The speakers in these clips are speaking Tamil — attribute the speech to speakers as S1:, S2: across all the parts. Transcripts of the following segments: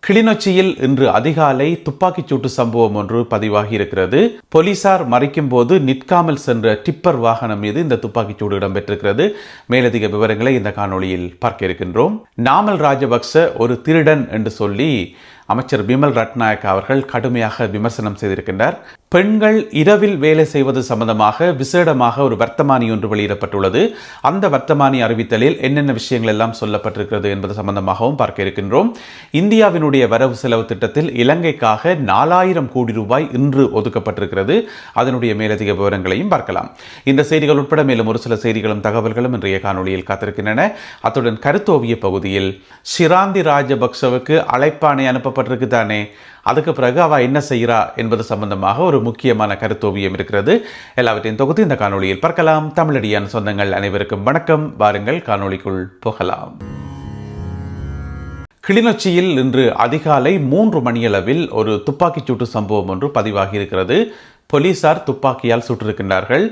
S1: கிளிநொச்சியில் இன்று அதிகாலை துப்பாக்கிச் சூட்டு சம்பவம் ஒன்று பதிவாகி இருக்கிறது. போலீசார் மறைக்கும் போது நிற்காமல் சென்ற டிப்பர் வாகனம் மீது இந்த துப்பாக்கிச் சூடு இடம்பெற்றிருக்கிறது. மேலதிக விவரங்களை இந்த காணொளியில் பார்க்க இருக்கின்றோம். நாமல் ராஜபக்ச ஒரு திருடன் என்று சொல்லி அமைச்சர் பிமல் ரட்நாயக்க அவர்கள் கடுமையாக விமர்சனம் செய்திருக்கின்றார். பெண்கள் இரவில் வேலை செய்வது சம்பந்தமாக விசேடமாக ஒரு வர்த்தமானி ஒன்று வெளியிடப்பட்டுள்ளது. அந்த வர்த்தமானி அறிவித்தலில் என்னென்ன விஷயங்கள் எல்லாம் சொல்லப்பட்டிருக்கிறது என்பது சம்பந்தமாகவும் பார்க்க இருக்கின்றோம். இந்தியாவினுடைய வரவு செலவு திட்டத்தில் இலங்கைக்காக 4000 கோடி ரூபாய் இன்று ஒதுக்கப்பட்டிருக்கிறது. அதனுடைய மேலதிக விவரங்களையும் பார்க்கலாம். இந்த செய்திகள் உட்பட மேலும் ஒரு சில செய்திகளும் தகவல்களும் இன்றைய காணொளியில் காத்திருக்கின்றன. அத்துடன் கருத்தோவிய பகுதியில் ஷிராந்தி ராஜபக்சவுக்கு அழைப்பாணை அனுப்பப்பட்டிருக்கு தானே, அதுக்கு பிறகு அவ என்ன செய்கிறா என்பது சம்பந்தமாக ஒரு முக்கியமான கருத்தோவியம் இருக்கிறது. எல்லாவற்றையும் தொகுத்து இந்த காணொளியில் பார்க்கலாம். தமிழடியான் சொந்தங்கள் அனைவருக்கும் வணக்கம். வாருங்கள் காணொளிக்குள் போகலாம். கிளிநொச்சியில் இன்று அதிகாலை 3 மணியளவில் ஒரு துப்பாக்கிச் சூட்டு சம்பவம் ஒன்று பதிவாகி இருக்கிறது. போலீசார் துப்பாக்கியால் சுட்டிருக்கின்றார்கள்.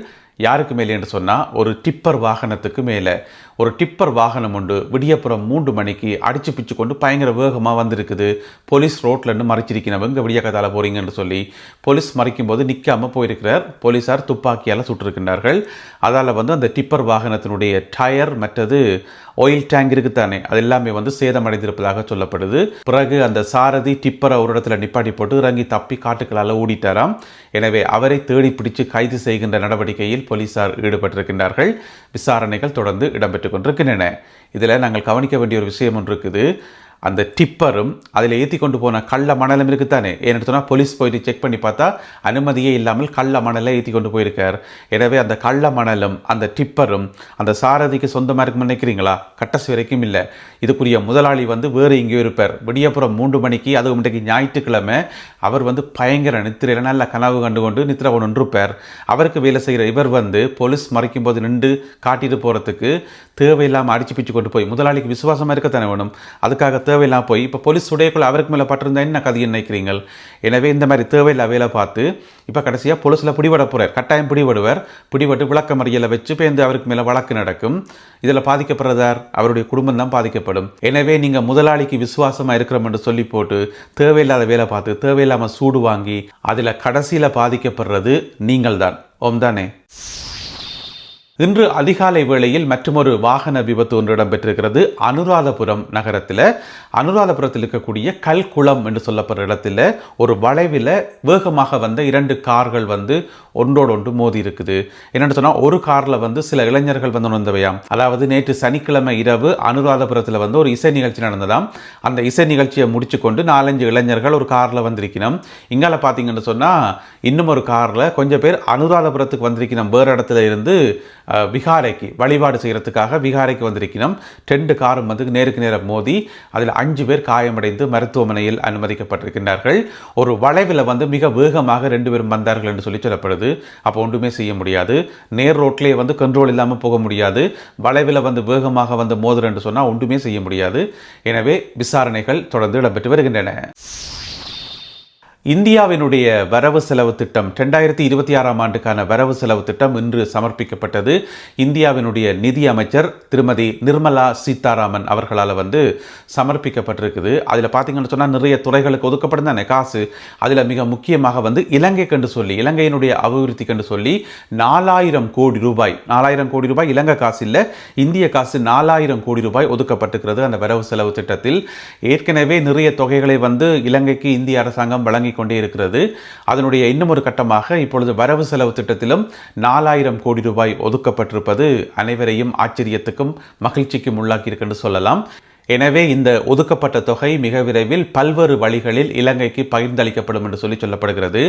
S1: யாருக்கு மேலே என்று சொன்னால் ஒரு டிப்பர் வாகனத்துக்கு மேலே. ஒரு டிப்பர் வாகனம் உண்டு விடியப்புறம் 3 மணிக்கு அடிச்சு பிச்சு கொண்டு பயங்கர வேகமாக வந்திருக்குது. போலீஸ் ரோட்லேருந்து மறைச்சிருக்கிறவங்க விடிய கதால போறீங்கன்னு சொல்லி போலீஸ் மறைக்கும் போது நிற்காமல் போயிருக்கிறார். போலீஸார் துப்பாக்கியால் சுட்டிருக்கின்றார்கள். அதால் அந்த டிப்பர் வாகனத்தினுடைய டயர் மற்றது ஆயில் டேங்க் இருக்குத்தானே, அது எல்லாமே சேதமடைந்திருப்பதாக சொல்லப்படுது. பிறகு அந்த சாரதி டிப்பரை ஒரு இடத்துல நிப்பாட்டி போட்டு இறங்கி தப்பி காட்டுக்களால் ஓடிட்டாராம். எனவே அவரை தேடி பிடிச்சு கைது செய்கின்ற நடவடிக்கையில் போலீசார் ஈடுபட்டிருக்கின்றார்கள். விசாரணைகள் தொடர்ந்து இடம்பெற்றுக் கொண்டிருக்கின்றன. இதில் நாங்கள் கவனிக்க வேண்டிய ஒரு விஷயம் ஒன்று இருக்குது. அந்த டிப்பரும் அதில் ஏற்றி கொண்டு போன கள்ள மணலும் இருக்குத்தானே. ஏன்னு சொன்னால் போலீஸ் போயிட்டு செக் பண்ணி பார்த்தா அனுமதியே இல்லாமல் கள்ள மணலை ஏற்றி கொண்டு போயிருக்கார். எனவே அந்த கள்ள மணலும் அந்த டிப்பரும் அந்த சாரதிக்கு சொந்தமாக இருக்குன்னு நினைக்கிறீங்களா? கட்டசி வரைக்கும் இல்லை. இதுக்குரிய முதலாளி வேறு எங்கேயோ இருப்பார். விடியப்புறம் 3 மணிக்கு, அதுவும் இன்றைக்கு ஞாயிற்றுக்கிழமை, அவர் நல்ல நித்திரையில் நல்ல கனவு கண்டு நித்திரை கொண்டு இருப்பார். அவருக்கு வேலை செய்கிற இவர் போலீஸ் மறைக்கும் போது நின்று காட்டிட்டு போகிறதுக்கு தேவையில்லாமல் அடிச்சு பிச்சு கொண்டு போய் முதலாளிக்கு விசுவாசமாக இருக்கத்தானே வேணும். அதுக்காக தேவையில்லாம் போய் இப்போ போலீஸ் உடையக்குள்ள அவருக்கு மேலே பட்டிருந்தா என்ன கதையை நினைக்கிறீங்கள்? எனவே இந்த மாதிரி தேவையில்லா வேலை பார்த்து இப்போ கடைசியாக போலீஸில் பிடிபட போகிறார். கட்டாயம் பிடிபடுவார். பிடிபட்டு விளக்க மறியலை வச்சு பேருந்து அவருக்கு மேலே வழக்கு நடக்கும். இதில் பாதிக்கப்படுறதார் அவருடைய குடும்பம் தான் பாதிக்கப்படும். எனவே நீங்கள் முதலாளிக்கு விசுவாசமாக இருக்கிறோம் என்று சொல்லி போட்டு தேவையில்லாத வேலை பார்த்து தேவையில்லாமல் சூடு வாங்கி அதில் கடைசியில் பாதிக்கப்படுறது நீங்கள் தான். ஓம் தானே. இன்று அதிகாலை வேளையில் மற்றொரு வாகன விபத்து ஒன்று இடம்பெற்றிருக்கிறது. அனுராதபுரம் நகரத்தில், அனுராதபுரத்தில் இருக்கக்கூடிய கல்குளம் என்று சொல்லப்படுற இடத்துல ஒரு வளைவில் வேகமாக வந்த 2 கார்கள் ஒன்றோடு மோதி இருக்குது. என்னென்னு சொன்னால் ஒரு காரில் சில இளைஞர்கள் வந்தவையாம். அதாவது நேற்று சனிக்கிழமை இரவு அனுராதபுரத்தில் ஒரு இசை நிகழ்ச்சி நடந்ததாம். அந்த இசை நிகழ்ச்சியை முடிச்சு கொண்டு 4-5 இளைஞர்கள் ஒரு காரில் வந்திருக்கணும். இங்கால பார்த்தீங்கன்னு சொன்னால் இன்னும் ஒரு காரில் கொஞ்சம் பேர் அனுராதபுரத்துக்கு வந்திருக்கணும். வேறு இடத்துல இருந்து விகாரைக்கு வழிபாடு செய்கிறதுக்காக விகாரைக்கு வந்திருக்கணும். 2 காரும் நேருக்கு நேரம் மோதி அதில் 5 பேர் காயமடைந்து மருத்துவமனையில் அனுமதிக்கப்பட்டிருக்கின்றார்கள். ஒரு வளைவில் மிக வேகமாக 2 பேரும் வந்தார்கள் என்று சொல்லப்படுது. அப்போ ஒன்றுமே செய்ய முடியாது. நேர் ரோட்லேயே கண்ட்ரோல் இல்லாமல் போக முடியாது. வளைவில் வேகமாக மோதுற என்று சொன்னால் ஒன்றுமே செய்ய முடியாது. எனவே விசாரணைகள் தொடர்ந்து இடம்பெற்று வருகின்றன. இந்தியாவினுடைய வரவு செலவு திட்டம் 2026ஆம் ஆண்டுக்கான வரவு செலவு திட்டம் இன்று சமர்ப்பிக்கப்பட்டது. இந்தியாவினுடைய நிதி அமைச்சர் திருமதி நிர்மலா சீதாராமன் அவர்களால் சமர்ப்பிக்கப்பட்டிருக்குது. அதில் பார்த்தீங்கன்னு சொன்னால் நிறைய துறைகளுக்கு ஒதுக்கப்படும் தானே காசு. அதில் மிக முக்கியமாக இலங்கைக்கு சொல்லி, இலங்கையினுடைய அபிவிருத்திக்கு சொல்லி 4000 கோடி ரூபாய், 4000 கோடி ரூபாய் இலங்கை காசு இல்லை, இந்திய காசு 4000 கோடி ரூபாய் ஒதுக்கப்பட்டிருக்கிறது அந்த வரவு செலவு திட்டத்தில். ஏற்கனவே நிறைய தொகைகளை இலங்கைக்கு இந்திய அரசாங்கம் வழங்கி கொண்டே இருக்கிறது. அதனுடைய இன்னும் ஒரு கட்டமாக இப்பொழுது வரவு செலவு திட்டத்திலும் 4000 கோடி ரூபாய் ஒதுக்கப்பட்டிருப்பது அனைவரையும் ஆச்சரியத்துக்கும் மகிழ்ச்சிக்கும் உள்ளாக்கி இருக்கு சொல்லலாம். எனவே இந்த ஒதுக்கப்பட்ட தொகை மிக விரைவில் பல்வேறு வழிகளில் இலங்கைக்கு பகிர்ந்தளிக்கப்படும் என்று சொல்லப்படுகிறது.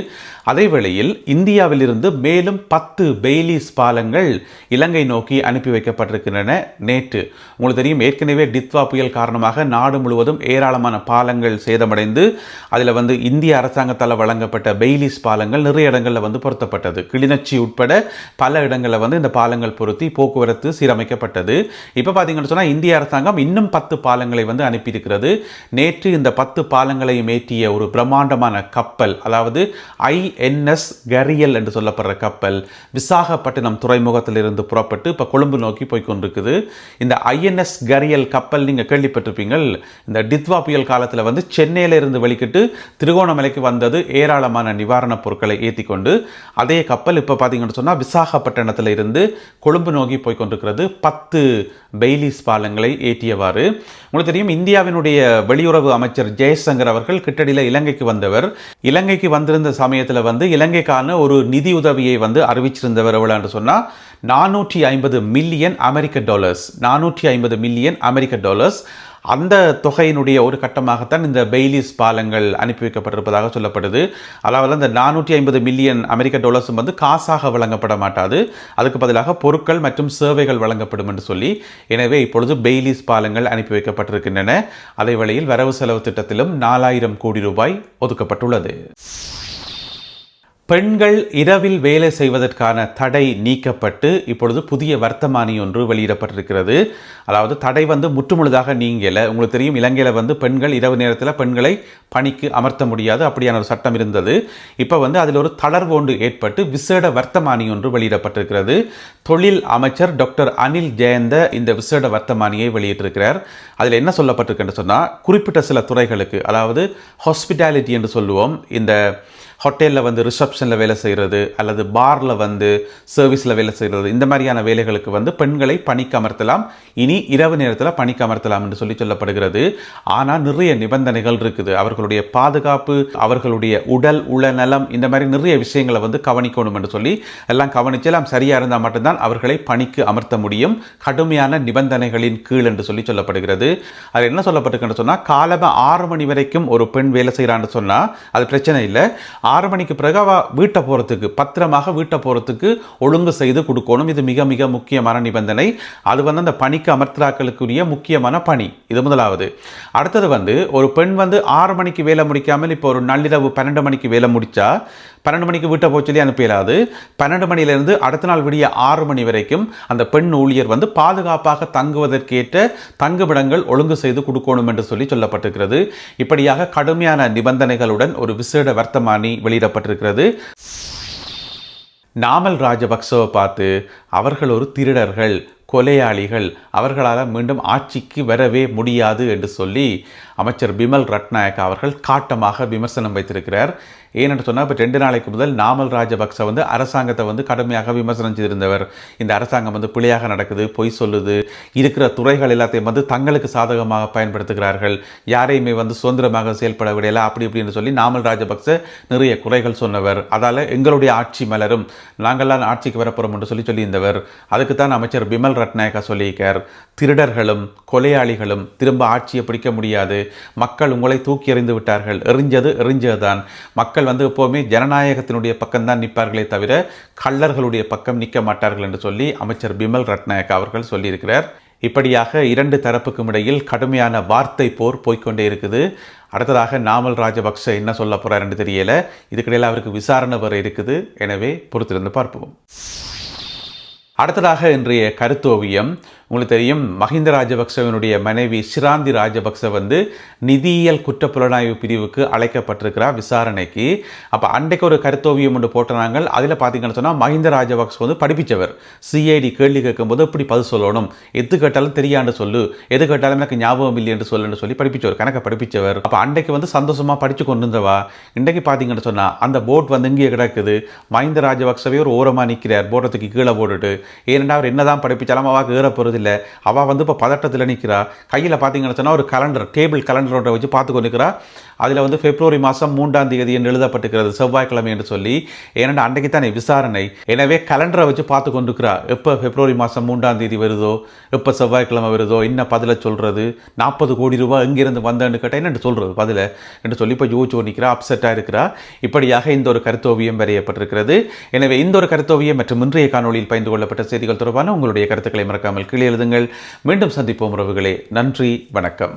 S1: அதே வேளையில் இந்தியாவில் இருந்து மேலும் 10 பெய்லிஸ் பாலங்கள் இலங்கை நோக்கி அனுப்பி வைக்கப்பட்டிருக்கின்றன. நேற்று உங்களுக்கு தெரியும், ஏற்கனவே டித்வா புயல் காரணமாக நாடு முழுவதும் ஏராளமான பாலங்கள் சேதமடைந்து அதில் இந்திய அரசாங்கத்தால் வழங்கப்பட்ட பெய்லிஸ் பாலங்கள் நிறைய இடங்களில் பொருத்தப்பட்டது. கிளிநொச்சி உட்பட பல இடங்களில் இந்த பாலங்கள் பொருத்தி போக்குவரத்து சீரமைக்கப்பட்டது. இப்போ பார்த்தீங்கன்னு சொன்னால் இந்திய அரசாங்கம் இன்னும் 10 பாலங்களை வந்து அனுப்பியிருக்கிறது. நேற்று இந்த 10 பாலங்களையும் ஏற்றிய ஒரு பிரம்மாண்டமான கப்பல், அதாவது INS கரியல் என்று சொல்லப்படுற கப்பல் விசாகப்பட்டினம் துறைமுகத்திலிருந்து புறப்பட்டு இப்போ கொழும்பு நோக்கி போய்கொண்டிருக்குது. இந்த INS கரியல் கப்பல் நீங்கள் கேள்விப்பட்டிருப்பீங்க. இந்த டித்வா புயல் காலத்தில் வந்து சென்னையில இருந்து வெளிக்கிட்டு திருகோணமலைக்கு வந்தது ஏராளமான நிவாரணப் பொருட்களை ஏற்றி கொண்டு. அதே கப்பல் இப்போ பார்த்தீங்கன்னு சொன்னால் விசாகப்பட்டினத்தில் இருந்து கொழும்பு நோக்கி போய்கொண்டிருக்கிறது. 10 பெய்லிஸ் பாலங்களை ஏற்றியவாறு. உங்களுக்கு தெரியும், இந்தியாவினுடைய வெளியுறவு அமைச்சர் ஜெய்சங்கர் அவர்கள் கிட்டடியில் இலங்கைக்கு வந்தவர். இலங்கைக்கு வந்திருந்த சமயத்தில் வந்து இலங்கைக்கான ஒரு நிதி உதவியை வந்து அறிவிச்சிருந்தவர். எவ்வளோன்னு சொன்னால் $450 மில்லியன் அமெரிக்க டாலர்ஸ். $450 மில்லியன் அமெரிக்க டாலர்ஸ். அந்த தொகையினுடைய ஒரு கட்டமாகத்தான் இந்த பெய்லிஸ் பாலங்கள் அனுப்பி வைக்கப்பட்டிருப்பதாக சொல்லப்படுது. அதாவது அந்த $450 மில்லியன் அமெரிக்க டாலர்ஸும் வந்து காசாக வழங்கப்பட மாட்டாது, அதுக்கு பதிலாக பொருட்கள் மற்றும் சேவைகள் வழங்கப்படும் என்று சொல்லி. எனவே இப்பொழுது பெய்லிஸ் பாலங்கள் அனுப்பி வைக்கப்பட்டிருக்கின்றன. அதே வேளையில் வரவு செலவு திட்டத்திலும் 4000 கோடி ரூபாய் ஒதுக்கப்பட்டுள்ளது. பெண்கள் இரவில் வேலை செய்வதற்கான தடை நீக்கப்பட்டு இப்பொழுது புதிய வர்த்தமானி ஒன்று வெளியிடப்பட்டிருக்கிறது. அதாவது தடை வந்து முற்றுமுழுதாக நீங்கலை. உங்களுக்கு தெரியும், இலங்கையில் வந்து பெண்கள் இரவு நேரத்தில் பெண்களை பணிக்கு அமர்த்த முடியாது, அப்படியான ஒரு சட்டம் இருந்தது. இப்போ வந்து அதில் ஒரு தளர்வு ஒன்று ஏற்பட்டு விசேட வர்த்தமானி ஒன்று வெளியிடப்பட்டிருக்கிறது. தொழில் அமைச்சர் டாக்டர் அனில் ஜெயந்த இந்த விசேட வர்த்தமானியை வெளியிட்டிருக்கிறார். அதில் என்ன சொல்லப்பட்டிருக்குன்னு சொன்னால், குறிப்பிட்ட சில துறைகளுக்கு, அதாவது ஹாஸ்பிட்டாலிட்டி என்று சொல்லுவோம், இந்த ஹோட்டலில் வந்து ரிசப்ஷனில் வேலை செய்கிறது அல்லது பாரில் வந்து சர்வீஸில் வேலை செய்கிறது, இந்த மாதிரியான வேலைகளுக்கு வந்து பெண்களை பணிக்கு அமர்த்தலாம். இனி இரவு நேரத்தில் பணிக்கு அமர்த்தலாம் என்று சொல்லப்படுகிறது. ஆனால் நிறைய நிபந்தனைகள் இருக்குது. அவர்களுடைய பாதுகாப்பு, அவர்களுடைய உடல் உளநலம், இந்த மாதிரி நிறைய விஷயங்களை வந்து கவனிக்கணும் என்று சொல்லி எல்லாம் கவனித்து எல்லாம் சரியாக இருந்தால் மட்டும்தான் அவர்களை பணிக்கு அமர்த்த முடியும், கடுமையான நிபந்தனைகளின் கீழ் என்று சொல்லப்படுகிறது. அது என்ன சொல்லப்பட்டிருக்குன்னு சொன்னால், காலமாக 6 மணி வரைக்கும் ஒரு பெண் வேலை செய்கிறான்னு சொன்னால் அது பிரச்சனை இல்லை. 6 மணிக்கு பிறகு வீட்டை போகிறதுக்கு, பத்திரமாக வீட்டை போகிறதுக்கு ஒழுங்கு செய்து கொடுக்கணும். இது மிக மிக முக்கியமான நிபந்தனை. அது வந்து அந்த பணிக்கு அமர்த்தலாக்களுக்குரிய முக்கியமான பணி. இது முதலாவது. அடுத்தது வந்து ஒரு பெண் வந்து 6 மணிக்கு வேலை முடிக்காமல் இப்போ ஒரு நள்ளிரவு 12 மணிக்கு வேலை முடித்தா 12 மணிக்கு வீட்டை போய் சொல்லி அனுப்பிடாது. 12 மணியிலிருந்து அடுத்த நாள் விடிய 6 மணி வரைக்கும் அந்த பெண் ஊழியர் வந்து பாதுகாப்பாக தங்குவதற்கேற்ற தங்குமிடங்கள் ஒழுங்கு செய்து கொடுக்கணும் என்று சொல்லப்பட்டிருக்கிறது. இப்படியாக கடுமையான நிபந்தனைகளுடன் ஒரு விசேட வர்த்தமானி வெளியிடப்பட்டிருக்கிறது. நாமல் ராஜபக்சவை பார்த்து அவர்கள் ஒரு திருடர்கள், கொலையாளிகள், அவர்களால் மீண்டும் ஆட்சிக்கு வரவே முடியாது என்று சொல்லி அமைச்சர் பிமல் ரட்நாயக்க அவர்கள் காட்டமாக விமர்சனம் வைத்திருக்கிறார். ஏனென்று சொன்னால், இப்போ 2 நாளைக்கு முதல் நாமல் ராஜபக்ச வந்து அரசாங்கத்தை வந்து கடுமையாக விமர்சனம் செய்திருந்தவர். இந்த அரசாங்கம் வந்து பிழையாக நடக்குது, பொய் சொல்லுது, இருக்கிற துறைகள் எல்லாத்தையும் வந்து தங்களுக்கு சாதகமாக பயன்படுத்துகிறார்கள், யாரையுமே வந்து சுதந்திரமாக செயல்பட விடையில, அப்படி இப்படின்னு சொல்லி நாமல் ராஜபக்ச நிறைய குறைகள் சொன்னவர். அதால் எங்களுடைய ஆட்சி மலரும், நாங்கள்லாம் ஆட்சிக்கு வரப்போகிறோம் என்று சொல்லியிருந்தவர். அதுக்குத்தான் அமைச்சர் பிமல் ரட்நாயக்கா சொல்லியிருக்கார், திருடர்களும் கொலையாளிகளும் திரும்ப ஆட்சியை பிடிக்க முடியாது, மக்கள் உங்களை தூக்கி எறிந்து விட்டார்கள், எறிஞ்சதுதான். மக்கள் வந்து எப்போவுமே ஜனநாயகத்தினுடைய பக்கம்தான் நிற்பார்களே தவிர கள்ளர்களுடைய பக்கம் நிற்க மாட்டார்கள் என்று சொல்லி அமைச்சர் பிமல் ரட்நாயக்கா அவர்கள் சொல்லியிருக்கிறார். இப்படியாக 2 தரப்புக்கும் இடையில் கடுமையான வார்த்தை போர் போய்கொண்டே இருக்குது. அடுத்ததாக நாமல் ராஜபக்ச என்ன சொல்ல போறார் என்று தெரியல. இதுக்கிடையில் அவருக்கு விசாரணை வர இருக்குது. எனவே பொறுத்திருந்து பார்ப்போம். அடுத்ததாக இன்றைய கருத்தோவியம். உங்களுக்கு தெரியும், மஹிந்த ராஜபக்சவினுடைய மனைவி ஷிராந்தி ராஜபக்ச வந்து நிதியியல் குற்றப்புலனாய்வு பிரிவுக்கு அழைக்கப்பட்டிருக்கிறார் விசாரணைக்கு. அப்போ அன்றைக்கு ஒரு கருத்தோவியம் ஒன்று போட்டாங்க. அதில் பார்த்தீங்கன்னு சொன்னால், மஹிந்த ராஜபக்ச வந்து படிப்பிச்சவர். CID கேள்வி கேட்கும்போது இப்படி பதில் சொல்லணும், எது கேட்டாலும் தெரியாண்டு சொல்லு, எது கேட்டாலும் எனக்கு ஞாபகம் இல்லை என்று சொல்லி படிப்பிச்சவர், கணக்கை படிப்பிச்சவர். அப்போ அன்றைக்கு வந்து சந்தோஷமாக படித்து கொண்டு இருந்தவா. இன்றைக்கு பார்த்தீங்கன்னு சொன்னால் அந்த போட் வந்து இங்கே கிடக்குது. மஹிந்த ராஜபக்சவே ஒரு ஓரமாக நிற்கிறார், போட்டத்துக்கு கீழே போட்டுட்டு. ஏனென்றால் அவர் என்னதான் படிப்பிச்சாலும் அவாக்கு ஏற போகிறது இல்லை. அவள் வந்து இப்போ பதட்டத்தில் நிற்கிறா. கையில் பார்த்தீங்கன்னு சொன்னால் ஒரு கலண்டர், டேபிள் கலண்டரோட வச்சு பார்த்து கொண்டு நிற்கிறா. அதில் வந்து பிப்ரவரி மாதம் 3ஆம் தேதி என்று எழுதப்பட்டிருக்கிறது, செவ்வாய்க்கிழமை என்று சொல்லி. ஏனென்றால் அன்றைக்கு தானே விசாரணை. எனவே கலண்டரை வச்சு பார்த்து கொண்டிருக்கிறா. எப்போ பிப்ரவரி மாதம் 3ஆம் தேதி வருதோ, எப்போ செவ்வாய்க்கிழமை வருதோ, இன்னும் பதிலை சொல்கிறது. 40 கோடி ரூபாய் எங்கிருந்து வந்தேன்னு கேட்டால் என்ன சொல்கிறது பதிலை என்று சொல்லி இப்போ யோசிச்சு நிற்கிறா, அப்செட்டாக இருக்கிறா. இப்படியாக இந்த ஒரு கருத்தோவியம் வரையப்பட்டிருக்கிறது. எனவே இந்த ஒரு கருத்தோவியம் மற்றும் இன்றைய காணொலியில் பகிர்ந்து கொள்ளப்பட்ட செய்திகள் தொடர்பான உங்களுடைய கருத்துக்களை மறக்காமல் கீழே எழுதுங்கள். மீண்டும் சந்திப்போம் உறவுகளே. நன்றி, வணக்கம்.